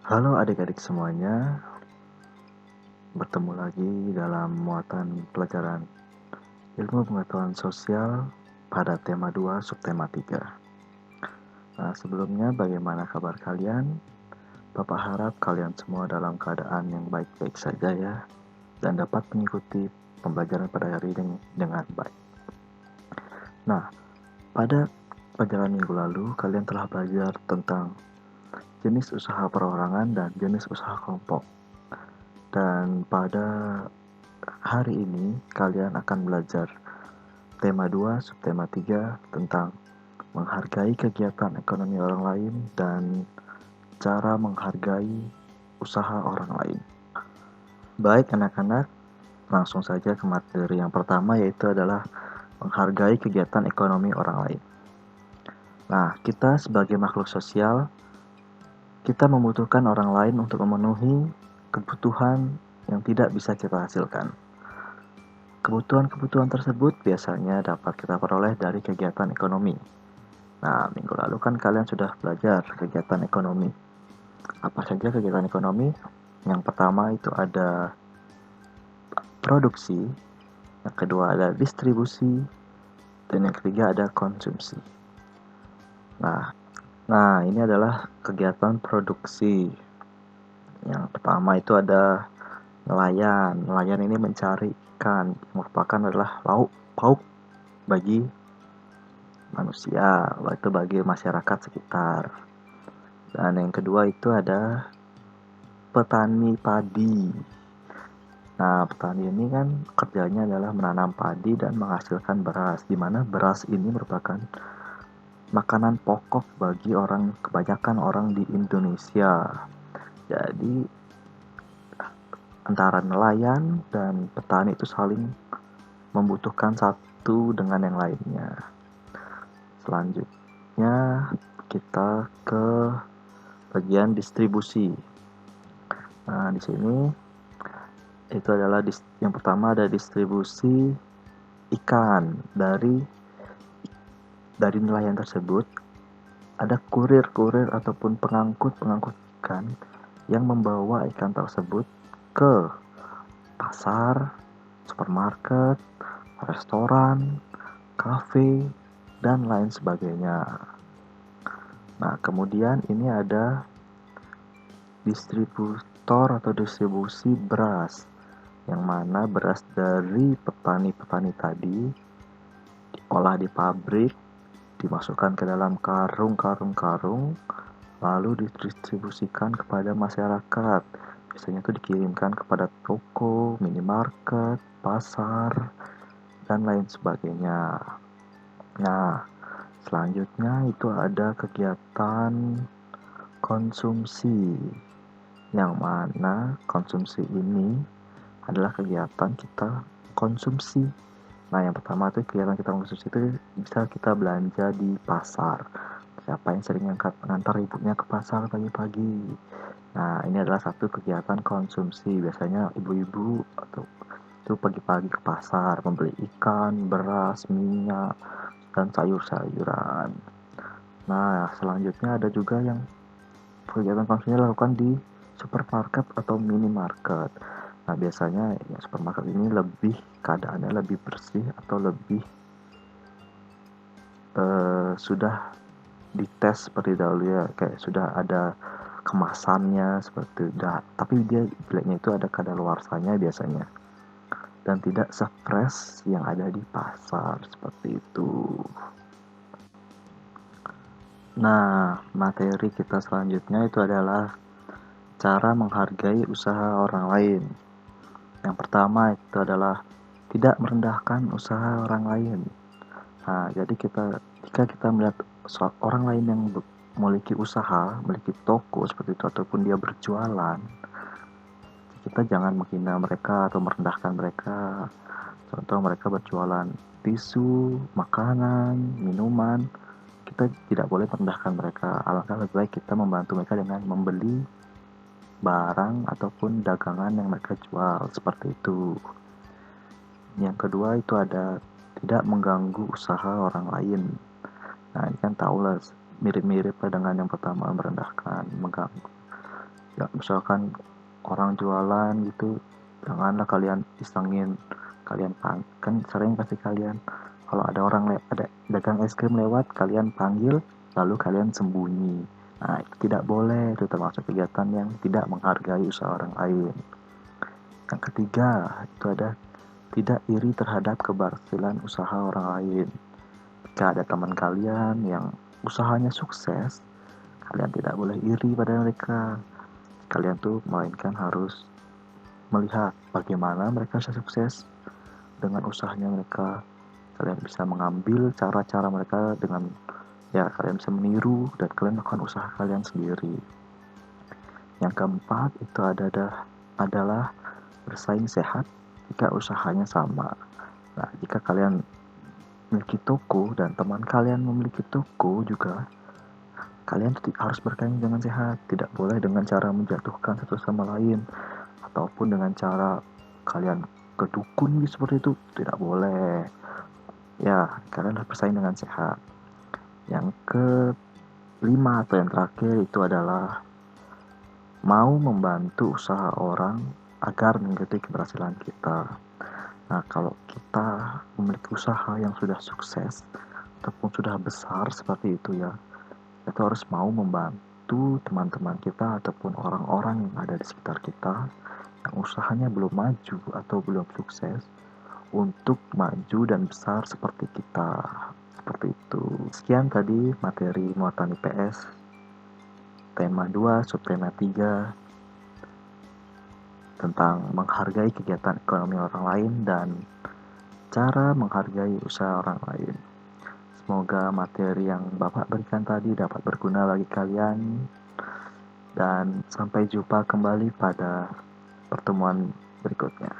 Halo adik-adik semuanya, bertemu lagi dalam muatan pelajaran Ilmu Pengetahuan Sosial pada tema 2 subtema 3. Nah, sebelumnya bagaimana kabar kalian? Bapak harap kalian semua dalam keadaan yang baik-baik saja ya, dan dapat mengikuti pembelajaran pada hari ini dengan baik. Nah, pada pelajaran minggu lalu kalian telah belajar tentang jenis usaha perorangan dan jenis usaha kelompok. Dan pada hari ini kalian akan belajar tema 2 subtema 3 tentang menghargai kegiatan ekonomi orang lain dan cara menghargai usaha orang lain. Baik anak-anak, langsung saja ke materi yang pertama, yaitu adalah menghargai kegiatan ekonomi orang lain. Nah, kita sebagai makhluk sosial, kita membutuhkan orang lain untuk memenuhi kebutuhan yang tidak bisa kita hasilkan. Kebutuhan-kebutuhan tersebut biasanya dapat kita peroleh dari kegiatan ekonomi. Nah, minggu lalu kan kalian sudah belajar kegiatan ekonomi. Apa saja kegiatan ekonomi? Yang pertama itu ada produksi, yang kedua ada distribusi, dan yang ketiga ada konsumsi. Nah, ini adalah kegiatan produksi. Yang pertama itu ada nelayan. Nelayan ini mencari ikan, yang merupakan adalah lauk pauk bagi manusia, itu bagi masyarakat sekitar. Dan yang kedua itu ada petani padi. Nah, petani ini kan kerjanya adalah menanam padi dan menghasilkan beras, di mana beras ini merupakan makanan pokok bagi kebanyakan orang di Indonesia. Jadi, antara nelayan dan petani itu saling membutuhkan satu dengan yang lainnya. Selanjutnya, kita ke bagian distribusi. Nah, di sini itu adalah yang pertama ada distribusi ikan dari nelayan tersebut. Ada kurir-kurir ataupun pengangkut ikan yang membawa ikan tersebut ke pasar, supermarket, restoran, kafe, dan lain sebagainya. Nah, kemudian ini ada distributor atau distribusi beras, yang mana beras dari petani-petani tadi diolah di pabrik, dimasukkan ke dalam karung, lalu didistribusikan kepada masyarakat. Biasanya itu dikirimkan kepada toko, minimarket, pasar, dan lain sebagainya. Nah, selanjutnya itu ada kegiatan konsumsi, yang mana konsumsi ini adalah kegiatan kita konsumsi. Nah, yang pertama itu kegiatan kita konsumsi itu bisa kita belanja di pasar. Siapa yang sering mengantar ibunya ke pasar pagi-pagi? Nah, ini adalah satu kegiatan konsumsi. Biasanya ibu-ibu atau itu pagi-pagi ke pasar membeli ikan, beras, minyak, dan sayur-sayuran. Nah, selanjutnya ada juga yang kegiatan konsumsi dilakukan di supermarket atau minimarket. Nah, biasanya ya, supermarket ini keadaannya lebih bersih atau lebih sudah dites seperti dahulu ya, kayak sudah ada kemasannya seperti itu. Tapi dia jeleknya itu ada kadaluarsanya biasanya, dan tidak se-fresh yang ada di pasar seperti itu. Nah, materi kita selanjutnya itu adalah cara menghargai usaha orang lain. Yang pertama itu adalah tidak merendahkan usaha orang lain. Nah, jadi jika kita melihat orang lain yang memiliki usaha, memiliki toko seperti itu, ataupun dia berjualan, kita jangan menghina mereka atau merendahkan mereka. Contoh, mereka berjualan tisu, makanan, minuman, kita tidak boleh merendahkan mereka. Alangkah lebih baik kita membantu mereka dengan membeli barang ataupun dagangan yang mereka jual, seperti itu. Yang kedua itu ada tidak mengganggu usaha orang lain. Nah, ini kan tahu lah, mirip-mirip dengan yang pertama, merendahkan, mengganggu. Ya, misalkan orang jualan gitu, janganlah kalian isengin, kalian kan sering pasti kalian kalau ada ada dagang es krim lewat, kalian panggil lalu kalian sembunyi. Nah, itu tidak boleh, itu termasuk kegiatan yang tidak menghargai usaha orang lain. Yang ketiga, itu ada tidak iri terhadap keberhasilan usaha orang lain. Jika ada teman kalian yang usahanya sukses, kalian tidak boleh iri pada mereka. Kalian tuh melainkan harus melihat bagaimana mereka bisa sukses dengan usahanya mereka. Kalian bisa mengambil cara-cara mereka dengan ya kalian bisa meniru dan kalian melakukan usaha kalian sendiri. Yang keempat itu adalah bersaing sehat jika usahanya sama. Nah, jika kalian memiliki toko dan teman kalian memiliki toko juga, kalian harus bersaing dengan sehat. Tidak boleh dengan cara menjatuhkan satu sama lain ataupun dengan cara kalian kedukun seperti itu, tidak boleh. Ya, kalian harus bersaing dengan sehat. Yang kelima atau yang terakhir itu adalah mau membantu usaha orang agar mengikuti keberhasilan kita. Nah, kalau kita memiliki usaha yang sudah sukses ataupun sudah besar seperti itu ya, itu harus mau membantu teman-teman kita ataupun orang-orang yang ada di sekitar kita yang usahanya belum maju atau belum sukses untuk maju dan besar seperti kita. Seperti itu. Sekian tadi materi muatan IPS tema 2 subtema 3 tentang menghargai kegiatan ekonomi orang lain dan cara menghargai usaha orang lain. Semoga materi yang Bapak berikan tadi dapat berguna bagi kalian dan sampai jumpa kembali pada pertemuan berikutnya.